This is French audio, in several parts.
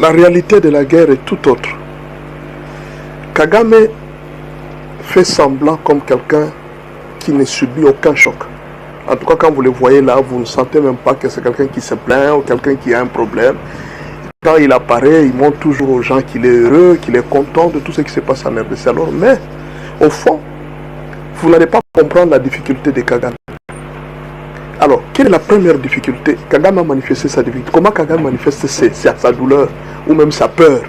La réalité de la guerre est tout autre. Kagame fait semblant comme quelqu'un qui ne subit aucun choc. En tout cas, quand vous le voyez là, vous ne sentez même pas que c'est quelqu'un qui se plaint ou quelqu'un qui a un problème. Quand il apparaît, il montre toujours aux gens qu'il est heureux, qu'il est content de tout ce qui se passe en RDC. Alors, mais, au fond, vous n'allez pas comprendre la difficulté de Kagame. Alors, quelle est la première difficulté? Kagame a manifesté sa difficulté. Comment Kagame manifeste sa douleur ou même sa peur?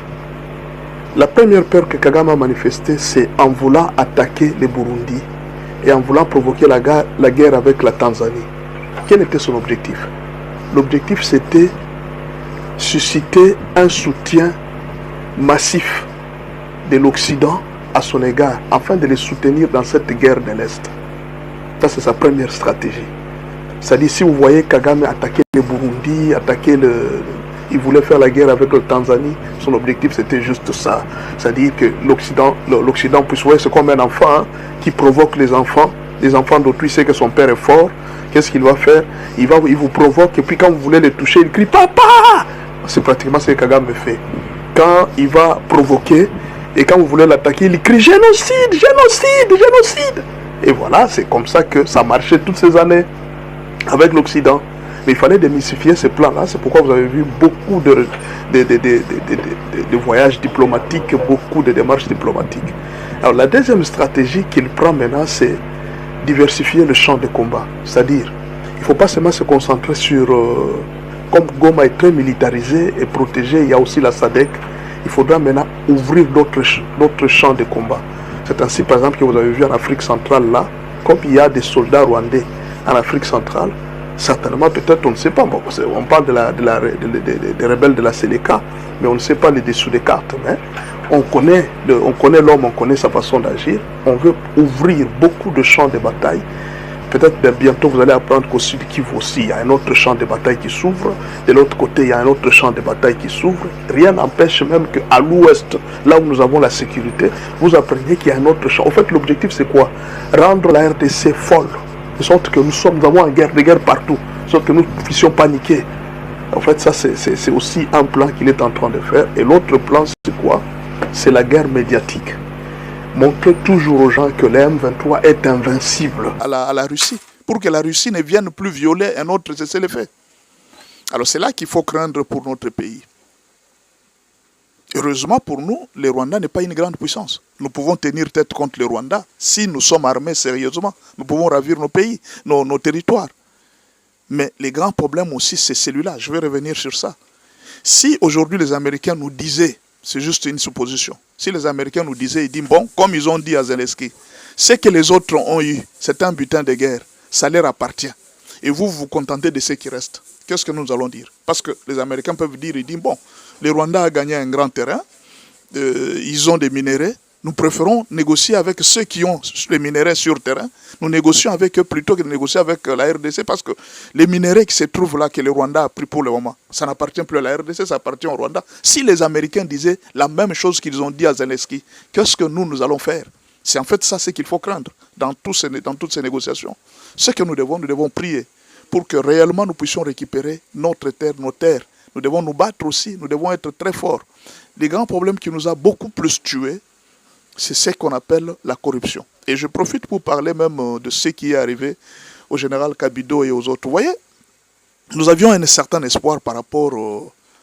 La première peur que Kagame a manifestée, c'est en voulant attaquer le Burundi et en voulant provoquer la guerre avec la Tanzanie. Quel était son objectif? L'objectif, c'était susciter un soutien massif de l'Occident à son égard, afin de les soutenir dans cette guerre de l'Est. Ça, c'est sa première stratégie. C'est-à-dire, si vous voyez Kagame attaquer le Burundi, il voulait faire la guerre avec le Tanzanie, son objectif c'était juste ça. C'est-à-dire que l'Occident puisse voir, c'est comme un enfant qui provoque les enfants d'autrui, sait que son père est fort. Qu'est-ce qu'il va faire? Il vous provoque et puis quand vous voulez le toucher, il crie papa. C'est pratiquement ce que Kagame fait. Quand il va provoquer et quand vous voulez l'attaquer, il crie génocide, génocide, génocide. Et voilà, c'est comme ça que ça marchait toutes ces années avec l'Occident. Mais il fallait démystifier ce plan-là. C'est pourquoi vous avez vu beaucoup de voyages diplomatiques, beaucoup de démarches diplomatiques. Alors la deuxième stratégie qu'il prend maintenant, c'est diversifier le champ de combat. C'est-à-dire, il ne faut pas seulement se concentrer sur... comme Goma est très militarisé et protégé, il y a aussi la SADC, il faudra maintenant ouvrir d'autres champs de combat. C'est ainsi, par exemple, que vous avez vu en Afrique centrale, là, comme il y a des soldats rwandais en Afrique centrale, certainement, peut-être, on ne sait pas. Bon, on parle des rebelles de la Séléka, mais on ne sait pas les dessous des cartes. Mais on connaît l'homme, on connaît sa façon d'agir. On veut ouvrir beaucoup de champs de bataille. Peut-être bientôt vous allez apprendre qu'au sud Kivu aussi, il y a un autre champ de bataille qui s'ouvre. De l'autre côté, il y a un autre champ de bataille qui s'ouvre. Rien n'empêche même qu'à l'ouest, là où nous avons la sécurité, vous appreniez qu'il y a un autre champ. En fait, l'objectif c'est quoi? Rendre la RDC folle. De sorte que nous avons en guerre, des guerres partout. De sorte que nous puissions paniquer. En fait, ça c'est aussi un plan qu'il est en train de faire. Et l'autre plan, c'est quoi? C'est la guerre médiatique. Montrer toujours aux gens que le M23 est invincible à la Russie, pour que la Russie ne vienne plus violer un autre cessez-le-feu. Alors c'est là qu'il faut craindre pour notre pays. Heureusement pour nous, le Rwanda n'est pas une grande puissance. Nous pouvons tenir tête contre le Rwanda. Si nous sommes armés sérieusement, nous pouvons ravir nos pays, nos territoires. Mais les grands problèmes aussi, c'est celui-là. Je vais revenir sur ça. Si aujourd'hui les Américains nous disaient, c'est juste une supposition, si les Américains nous disaient, ils disent, bon, comme ils ont dit à Zelensky, ce que les autres ont eu, c'est un butin de guerre, ça leur appartient. Et vous vous contentez de ce qui reste. Qu'est-ce que nous allons dire? Parce que les Américains peuvent dire, ils disent, bon, le Rwanda a gagné un grand terrain, ils ont des minéraux, nous préférons négocier avec ceux qui ont les minéraux sur terrain, nous négocions avec eux plutôt que de négocier avec la RDC, parce que les minéraux qui se trouvent là, que le Rwanda a pris pour le moment, ça n'appartient plus à la RDC, ça appartient au Rwanda. Si les Américains disaient la même chose qu'ils ont dit à Zelensky, qu'est-ce que nous allons faire? C'est en fait ça ce qu'il faut craindre dans toutes ces négociations. Ce que nous devons prier pour que réellement nous puissions récupérer notre terre, nos terres. Nous devons nous battre aussi, nous devons être très forts. Les grands problèmes qui nous a beaucoup plus tués, c'est ce qu'on appelle la corruption. Et je profite pour parler même de ce qui est arrivé au général Kabido et aux autres. Vous voyez, nous avions un certain espoir par rapport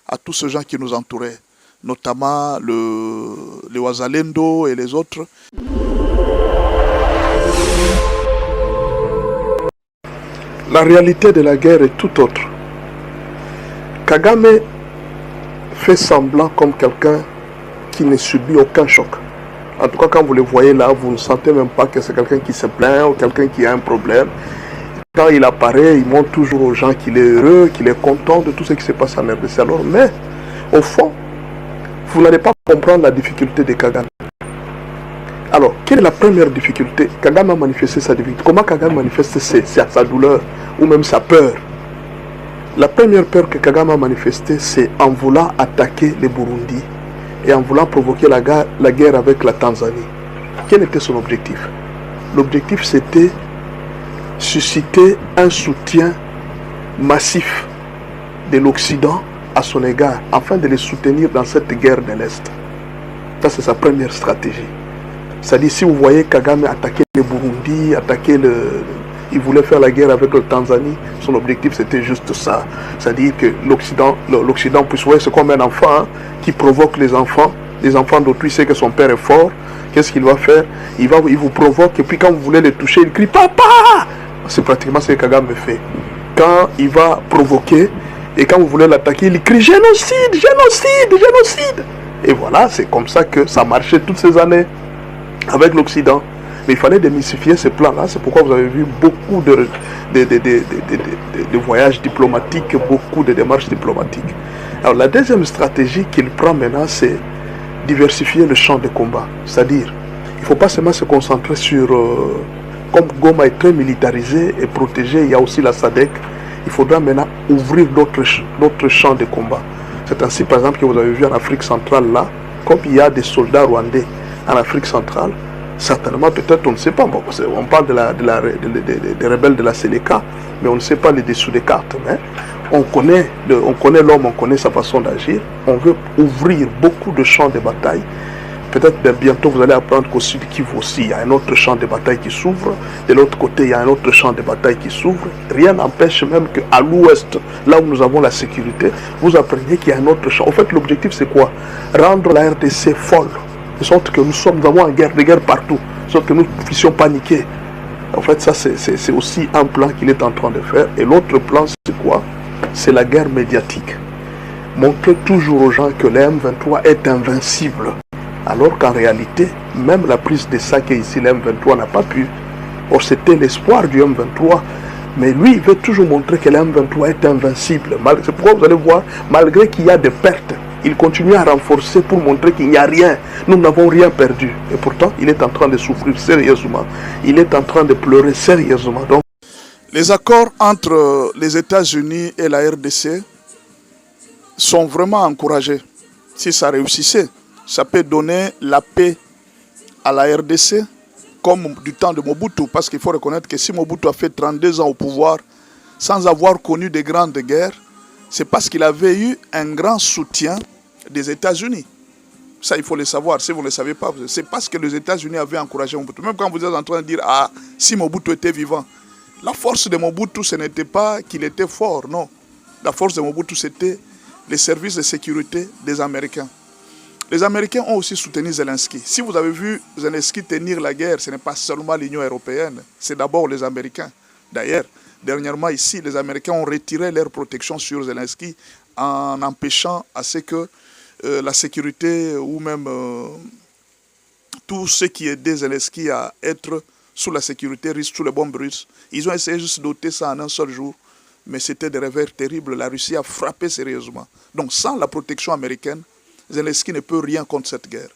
à tous ces gens qui nous entouraient, notamment les Wazalendo et les autres. La réalité de la guerre est tout autre. Kagame fait semblant comme quelqu'un qui ne subit aucun choc. En tout cas, quand vous le voyez là, vous ne sentez même pas que c'est quelqu'un qui se plaint ou quelqu'un qui a un problème. Quand il apparaît, il montre toujours aux gens qu'il est heureux, qu'il est content de tout ce qui se passe en RDC. Alors, mais, au fond, vous n'allez pas comprendre la difficulté de Kagame. Alors, quelle est la première difficulté? Kagame a manifesté sa difficulté. Comment Kagame manifeste sa douleur ou même sa peur? La première peur que Kagame a manifestée, c'est en voulant attaquer le Burundi et en voulant provoquer la guerre avec la Tanzanie. Quel était son objectif? L'objectif, c'était susciter un soutien massif de l'Occident à son égard afin de les soutenir dans cette guerre de l'Est. Ça, c'est sa première stratégie. C'est-à-dire, si vous voyez Kagame attaquer le Burundi, il voulait faire la guerre avec le Tanzanie, son objectif c'était juste ça. C'est-à-dire que l'Occident puisse voir, c'est comme un enfant hein, qui provoque les enfants d'autrui, sait que son père est fort. Qu'est-ce qu'il va faire? Il vous provoque et puis quand vous voulez le toucher, il crie Papa! C'est pratiquement ce que Kagame fait. Quand il va provoquer et quand vous voulez l'attaquer, il crie génocide, génocide, génocide. Et voilà, c'est comme ça que ça marchait toutes ces années avec l'Occident. Mais il fallait démystifier ces plans-là. C'est pourquoi vous avez vu beaucoup de voyages diplomatiques, beaucoup de démarches diplomatiques. Alors la deuxième stratégie qu'il prend maintenant, c'est diversifier le champ de combat. C'est-à-dire, il ne faut pas seulement se concentrer sur... comme Goma est très militarisé et protégé, il y a aussi la SADC. Il faudra maintenant ouvrir d'autres champs de combat. C'est ainsi, par exemple, que vous avez vu en Afrique centrale, là, comme il y a des soldats rwandais en Afrique centrale, certainement, peut-être, on ne sait pas. Bon, on parle des rebelles de la Séléka, mais on ne sait pas les dessous des cartes. Mais on connaît l'homme, on connaît sa façon d'agir. On veut ouvrir beaucoup de champs de bataille. Peut-être bientôt vous allez apprendre qu'au sud Kivu aussi, il y a un autre champ de bataille qui s'ouvre. De l'autre côté, il y a un autre champ de bataille qui s'ouvre. Rien n'empêche même qu'à l'ouest, là où nous avons la sécurité, vous appreniez qu'il y a un autre champ. En fait, l'objectif c'est quoi? Rendre la RDC folle. De sorte que nous avons une guerre partout. De sorte que nous puissions paniquer. En fait, ça c'est aussi un plan qu'il est en train de faire. Et l'autre plan c'est quoi? C'est la guerre médiatique. Montrer toujours aux gens que le M23 est invincible. Alors qu'en réalité, même la prise de Sake ici, le M23 n'a pas pu. Or, c'était l'espoir du M23. Mais lui, il veut toujours montrer que le M23 est invincible. C'est pourquoi vous allez voir, malgré qu'il y a des pertes, il continue à renforcer pour montrer qu'il n'y a rien. Nous n'avons rien perdu. Et pourtant, il est en train de souffrir sérieusement. Il est en train de pleurer sérieusement. Donc, les accords entre les États-Unis et la RDC sont vraiment encouragés. Si ça réussissait, ça peut donner la paix à la RDC comme du temps de Mobutu. Parce qu'il faut reconnaître que si Mobutu a fait 32 ans au pouvoir sans avoir connu de grandes guerres, c'est parce qu'il avait eu un grand soutien des États-Unis. Ça, il faut le savoir. Si vous ne le savez pas, c'est parce que les États-Unis avaient encouragé Mobutu. Même quand vous êtes en train de dire, ah, si Mobutu était vivant. La force de Mobutu, ce n'était pas qu'il était fort, non. La force de Mobutu, c'était les services de sécurité des Américains. Les Américains ont aussi soutenu Zelensky. Si vous avez vu Zelensky tenir la guerre, ce n'est pas seulement l'Union européenne, c'est d'abord les Américains. D'ailleurs, dernièrement ici, les Américains ont retiré leur protection sur Zelensky en empêchant à ce que la sécurité ou même tout ce qui aidait Zelensky à être sous la sécurité russe, sous les bombes russes. Ils ont essayé juste d'ôter ça en un seul jour, mais c'était des revers terribles. La Russie a frappé sérieusement. Donc sans la protection américaine, Zelensky ne peut rien contre cette guerre.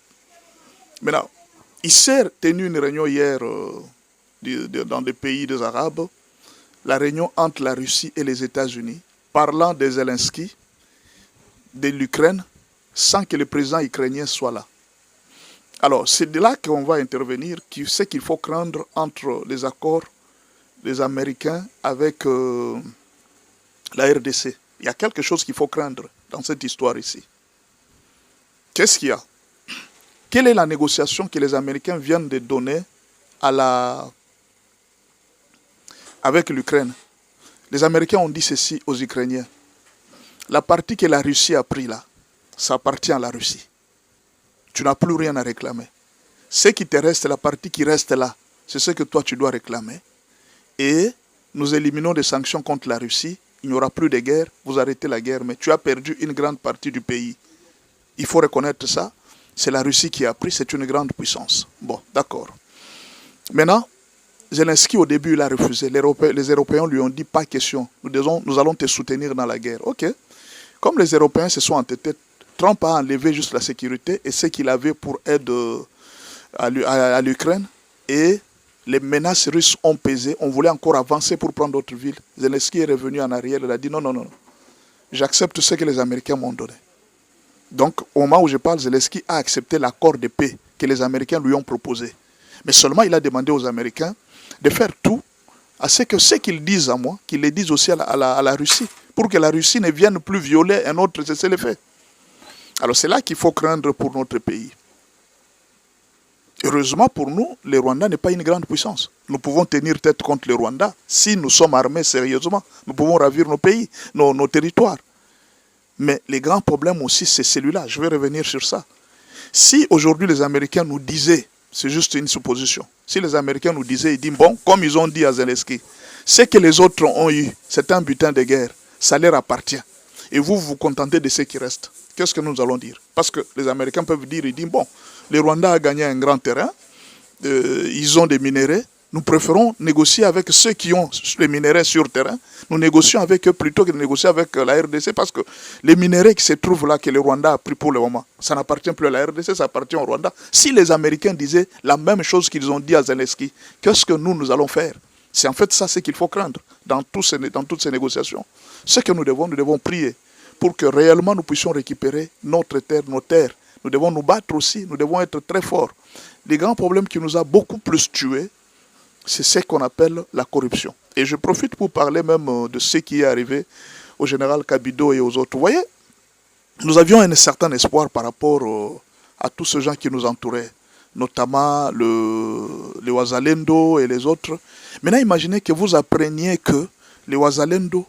Maintenant, il s'est tenu une réunion hier dans des pays des Arabes, la réunion entre la Russie et les États-Unis, parlant de Zelensky, de l'Ukraine, sans que le président ukrainien soit là. Alors, c'est de là qu'on va intervenir, ce qu'il faut craindre entre les accords des Américains avec la RDC. Il y a quelque chose qu'il faut craindre dans cette histoire ici. Qu'est-ce qu'il y a? Quelle est la négociation que les Américains viennent de donner avec l'Ukraine? Les Américains ont dit ceci aux Ukrainiens. La partie que la Russie a pris là, ça appartient à la Russie. Tu n'as plus rien à réclamer. Ce qui te reste, la partie qui reste là, c'est ce que toi tu dois réclamer. Et nous éliminons des sanctions contre la Russie. Il n'y aura plus de guerre, vous arrêtez la guerre, mais tu as perdu une grande partie du pays. Il faut reconnaître ça. C'est la Russie qui a pris, c'est une grande puissance. Bon, d'accord. Maintenant, Zelensky, au début, il a refusé. Les Européens lui ont dit, pas question. Nous allons te soutenir dans la guerre. Ok. Comme les Européens se sont entêtés, Trump a enlevé juste la sécurité et ce qu'il avait pour aide à l'Ukraine. Et les menaces russes ont pesé. On voulait encore avancer pour prendre d'autres villes. Zelensky est revenu en arrière. Il a dit, non, non, non. J'accepte ce que les Américains m'ont donné. Donc, au moment où je parle, Zelensky a accepté l'accord de paix que les Américains lui ont proposé. Mais seulement, il a demandé aux Américains de faire tout à ce qu'ils disent à moi, qu'ils le disent aussi à la Russie. pour que la Russie ne vienne plus violer un autre cessez-le-feu. Alors c'est là qu'il faut craindre pour notre pays. Heureusement pour nous, le Rwanda n'est pas une grande puissance. Nous pouvons tenir tête contre le Rwanda si nous sommes armés sérieusement. Nous pouvons ravir nos pays, nos territoires. Mais les grands problèmes aussi, c'est celui-là. Je vais revenir sur ça. Si aujourd'hui les Américains nous disaient, c'est juste une supposition, si les Américains nous disaient, ils disent, bon, comme ils ont dit à Zelensky, ce que les autres ont eu, c'est un butin de guerre, ça leur appartient. Et vous vous contentez de ce qui reste. Qu'est-ce que nous allons dire? Parce que les Américains peuvent dire, ils disent, bon, le Rwanda a gagné un grand terrain, ils ont des minéraux, nous préférons négocier avec ceux qui ont les minéraux sur terrain, nous négocions avec eux plutôt que de négocier avec la RDC, parce que les minéraux qui se trouvent là, que le Rwanda a pris pour le moment, ça n'appartient plus à la RDC, ça appartient au Rwanda. Si les Américains disaient la même chose qu'ils ont dit à Zelensky, qu'est-ce que nous allons faire? C'est en fait ça ce qu'il faut craindre dans toutes ces négociations. Ce que nous devons prier pour que réellement nous puissions récupérer notre terre, nos terres. Nous devons nous battre aussi, nous devons être très forts. Les grands problèmes qui nous a beaucoup plus tués, c'est ce qu'on appelle la corruption. Et je profite pour parler même de ce qui est arrivé au général Kabido et aux autres. Vous voyez, nous avions un certain espoir par rapport à tous ces gens qui nous entouraient, notamment les Wazalendo et les autres. Maintenant, imaginez que vous appreniez que les Wazalendo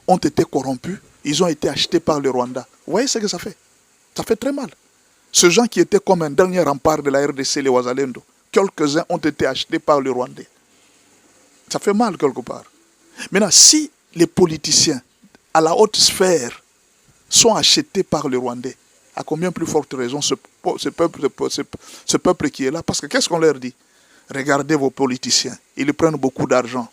ont été corrompus, ils ont été achetés par le Rwanda. Vous voyez ce que ça fait? Ça fait très mal. Ces gens qui étaient comme un dernier rempart de la RDC, les Wazalendo, quelques-uns ont été achetés par le Rwandais. Ça fait mal quelque part. Maintenant, si les politiciens à la haute sphère sont achetés par le Rwandais, à combien plus forte raison ce peuple qui est là? Parce que qu'est-ce qu'on leur dit? Regardez vos politiciens, ils prennent beaucoup d'argent,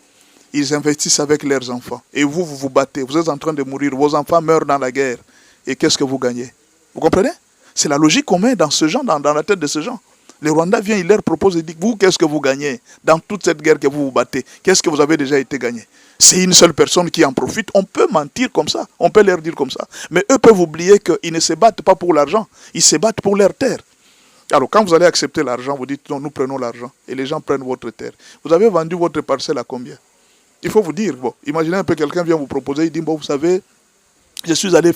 ils investissent avec leurs enfants, et vous vous battez, vous êtes en train de mourir, vos enfants meurent dans la guerre, et qu'est-ce que vous gagnez? Vous comprenez? C'est la logique qu'on met dans ce genre, dans la tête de ces gens. Le Rwanda vient, il leur propose et dit, vous, qu'est-ce que vous gagnez dans toute cette guerre que vous vous battez? Qu'est-ce que vous avez déjà été gagné? C'est une seule personne qui en profite. On peut mentir comme ça, on peut leur dire comme ça. Mais eux peuvent oublier qu'ils ne se battent pas pour l'argent, ils se battent pour leur terre. Alors quand vous allez accepter l'argent, vous dites, non, nous prenons l'argent, et les gens prennent votre terre. Vous avez vendu votre parcelle à combien? Il faut vous dire, bon, imaginez un peu quelqu'un vient vous proposer, il dit, bon, vous savez, je suis allé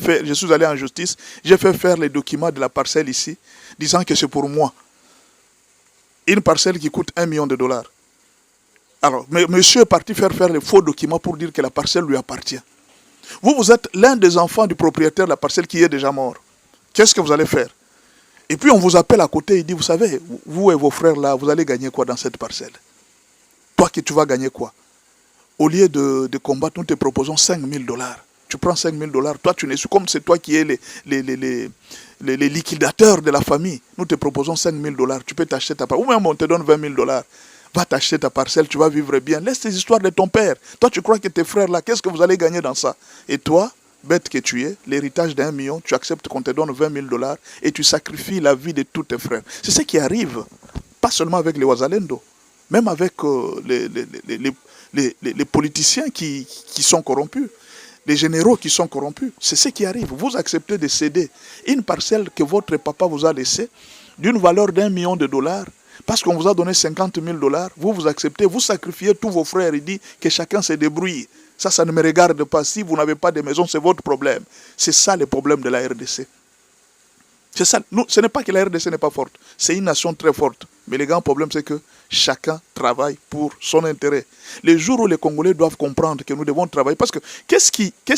en justice, j'ai fait faire les documents de la parcelle ici, disant que c'est pour moi. Une parcelle qui coûte $1 million. Alors, monsieur est parti faire les faux documents pour dire que la parcelle lui appartient. Vous êtes l'un des enfants du propriétaire de la parcelle qui est déjà mort. Qu'est-ce que vous allez faire? Et puis on vous appelle à côté et dit, vous savez, vous et vos frères là, vous allez gagner quoi dans cette parcelle? Toi que tu vas gagner quoi? Au lieu de combattre, nous te proposons $5 000. Tu prends $5 000, toi tu n'es comme c'est toi qui es les liquidateurs de la famille. Nous te proposons $5 000, tu peux t'acheter ta parcelle. Ou même on te donne $20 000. Va t'acheter ta parcelle, tu vas vivre bien. Laisse tes histoires de ton père. Toi tu crois que tes frères là, qu'est-ce que vous allez gagner dans ça? Et toi, bête que tu es, l'héritage d'1 million, tu acceptes qu'on te donne $20 000 et tu sacrifies la vie de tous tes frères. C'est ce qui arrive, pas seulement avec les Wazalendo, même avec les politiciens qui sont corrompus. Les généraux qui sont corrompus, c'est ce qui arrive. Vous acceptez de céder une parcelle que votre papa vous a laissée d'une valeur d'1 million de dollars parce qu'on vous a donné $50 000. Vous acceptez, vous sacrifiez tous vos frères et dit que chacun se débrouille. Ça ne me regarde pas. Si vous n'avez pas de maison, c'est votre problème. C'est ça le problème de la RDC. C'est ça. Nous, ce n'est pas que la RDC n'est pas forte. C'est une nation très forte. Mais le grand problème, c'est que chacun travaille pour son intérêt. Les jours où les Congolais doivent comprendre que nous devons travailler, parce que qu'est-ce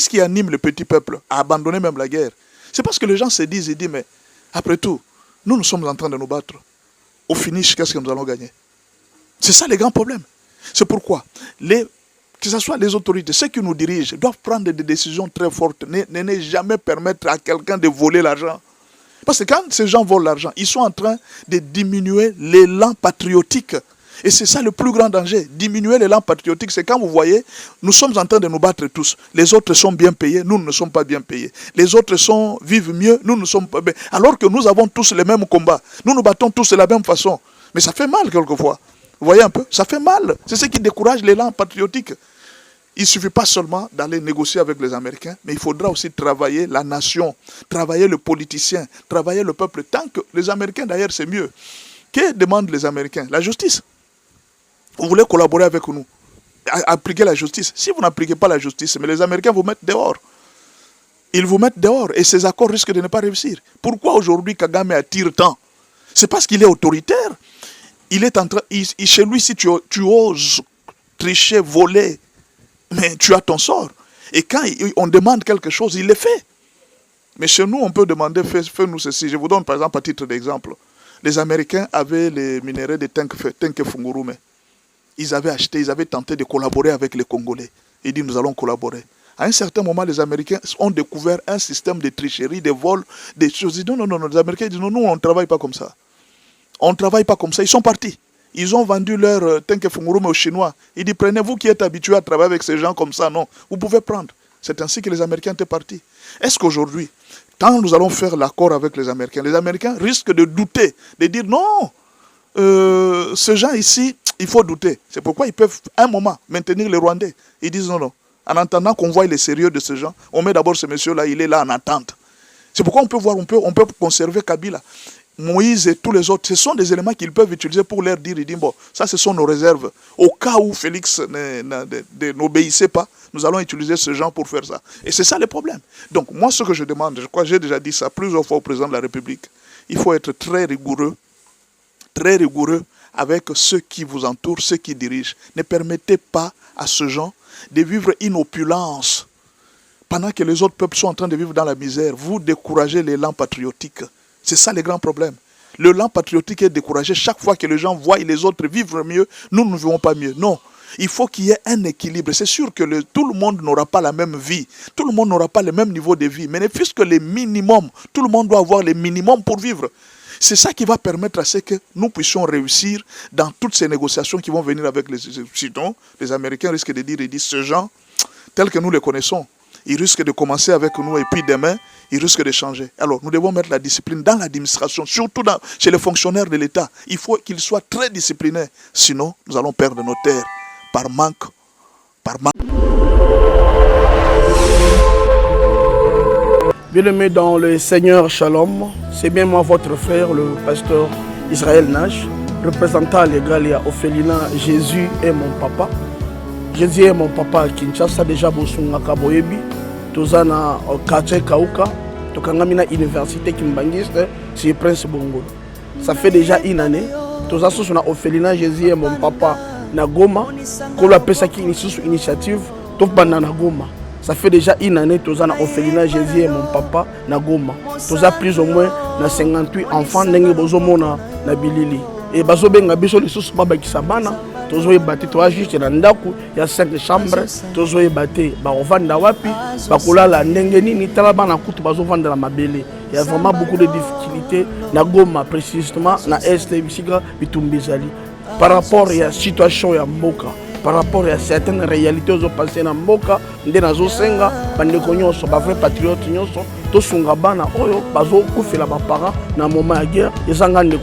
qui anime le petit peuple à abandonner même la guerre? C'est parce que les gens se disent, ils disent, mais après tout, nous sommes en train de nous battre. Au finish, qu'est-ce que nous allons gagner? C'est ça le grand problème. C'est pourquoi, que ce soit les autorités, ceux qui nous dirigent, doivent prendre des décisions très fortes, ne jamais permettre à quelqu'un de voler l'argent. Parce que quand ces gens volent l'argent, ils sont en train de diminuer l'élan patriotique. Et c'est ça le plus grand danger. Diminuer l'élan patriotique, c'est quand vous voyez, nous sommes en train de nous battre tous. Les autres sont bien payés, nous ne sommes pas bien payés. Les autres vivent mieux, nous ne sommes pas bien. Alors que nous avons tous les mêmes combats. Nous nous battons tous de la même façon. Mais ça fait mal quelquefois. Vous voyez un peu? Ça fait mal. C'est ce qui décourage l'élan patriotique. Il ne suffit pas seulement d'aller négocier avec les Américains, mais il faudra aussi travailler la nation, travailler le politicien, travailler le peuple. Tant que les Américains, d'ailleurs, c'est mieux. Que demandent les Américains? La justice. Vous voulez collaborer avec nous, appliquer la justice. Si vous n'appliquez pas la justice, mais les Américains vous mettent dehors. Ils vous mettent dehors et ces accords risquent de ne pas réussir. Pourquoi aujourd'hui Kagame attire tant? C'est parce qu'il est autoritaire. Il est en train, chez lui, si tu oses tricher, voler, mais tu as ton sort. Et quand on demande quelque chose, il le fait. Mais chez nous, on peut demander, fais-nous ceci. Je vous donne par exemple à titre d'exemple. Les Américains avaient les minéraux de Tenke Fungurume. Ils avaient acheté, ils avaient tenté de collaborer avec les Congolais. Ils disent, nous allons collaborer. À un certain moment, les Américains ont découvert un système de tricherie, de vol, des choses. Ils disent, non, les Américains disent, non, nous, on ne travaille pas comme ça. On ne travaille pas comme ça. Ils sont partis. Ils ont vendu leur Tenke Fungurume aux Chinois. Ils disent, prenez-vous qui êtes habitués à travailler avec ces gens comme ça, non. Vous pouvez prendre. C'est ainsi que les Américains étaient partis. Est-ce qu'aujourd'hui, quand nous allons faire l'accord avec les Américains risquent de douter, de dire, non, ces gens ici, il faut douter. C'est pourquoi ils peuvent, un moment, maintenir les Rwandais. Ils disent, non. En attendant qu'on voie le sérieux de ces gens, on met d'abord ce monsieur-là, il est là en attente. C'est pourquoi on peut voir, on peut conserver Kabila. Moïse et tous les autres, ce sont des éléments qu'ils peuvent utiliser pour leur dire, ils disent, bon, ça ce sont nos réserves. Au cas où Félix n'obéissait pas, nous allons utiliser ce genre pour faire ça. Et c'est ça le problème. Donc moi ce que je demande, je crois que j'ai déjà dit ça plusieurs fois au président de la République, il faut être très rigoureux avec ceux qui vous entourent, ceux qui dirigent. Ne permettez pas à ce genre de vivre une opulence pendant que les autres peuples sont en train de vivre dans la misère. Vous découragez l'élan patriotique. C'est ça le grand problème. L'élan patriotique est découragé chaque fois que les gens voient les autres vivre mieux. Nous ne vivons pas mieux. Non. Il faut qu'il y ait un équilibre. C'est sûr que tout le monde n'aura pas la même vie. Tout le monde n'aura pas le même niveau de vie. Mais puisque les minimums, tout le monde doit avoir les minimums pour vivre. C'est ça qui va permettre à ce que nous puissions réussir dans toutes ces négociations qui vont venir avec les Occidentaux. Les Américains risquent de dire, ils disent, ce gens, tels que nous les connaissons, ils risquent de commencer avec nous et puis demain, ils risquent de changer. Alors, nous devons mettre la discipline dans l'administration, surtout chez les fonctionnaires de l'État. Il faut qu'ils soient très disciplinés. Sinon, nous allons perdre nos terres par manque. Bien-aimés dans le Seigneur Shalom, c'est bien moi votre frère, le pasteur Israël Nash, représentant légal à Ophelina. Jésus est mon papa. Jésus est mon papa à Kinshasa, déjà Bosunga Kaboyebi, Tozana Kache Kauka, Tokangamina Université Kimbangiste, c'est Prince Bongo. Ça fait déjà une année, Toza Sosuna Ophelina, Jésus est mon papa, Nagoma, Kolo Pesaki Initiative, Topana Nagoma. Ça fait déjà une année que Tozana Ophelina, Jésus est mon papa, Nagoma. Toza plus ou moins na 58 enfants, Nenge Bozomona, Nabilili. Et Bazobenga Biso, les sous Baba Kisabana, Tozo est battu, toi juste dans Ndaku, il y a 5 chambres, Tozo est battu, Barovanda Wapi, Bakola la Nengeni, ni Talabana Koutu, Bazovanda la Mabele. Il y a vraiment beaucoup de difficultés, Nagoma précisément, na Est, Bisiga, Bitumbizali. Par rapport à la situation de Mboka, par rapport à certaines réalités qui sont passées dans Mboka, nous avons senga, les vrais patriotes, tous sont bana oyo bazo kufela ba parents na moment de guerre, ils ont gagné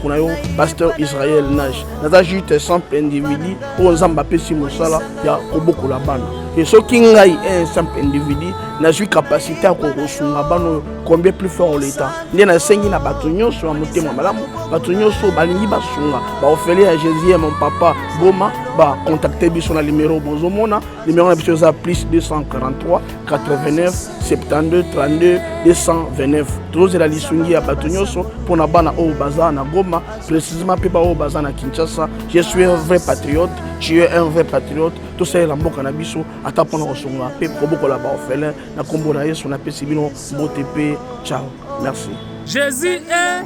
pasteur Israël Nash. Nous avons juste 100 individus où on zamba pesi mosala ya koboko la bana. Et ce qui est un simple individu, n'a eu capacité à construire combien plus fort l'État. Il y a 5 na batonyo sur un moté malamu, batonyo so balingi basunga, ba ofeli à Jésus mon papa Goma, ba contacter biso na numéro bozomona, numéro na biso za plus 243 89 72 32 229. Tous la lisungi à batonyo so pour na bana o baza na Goma, précisément pe ba o baza na Kinshasa. Je suis un vrai patriote, tu es un vrai patriote. Tout ça la mboka na biso ata pona kosonga pe koboko la ba ofele na kombo na Yesu na pesi bino motepe. Ciao, merci. Jésus est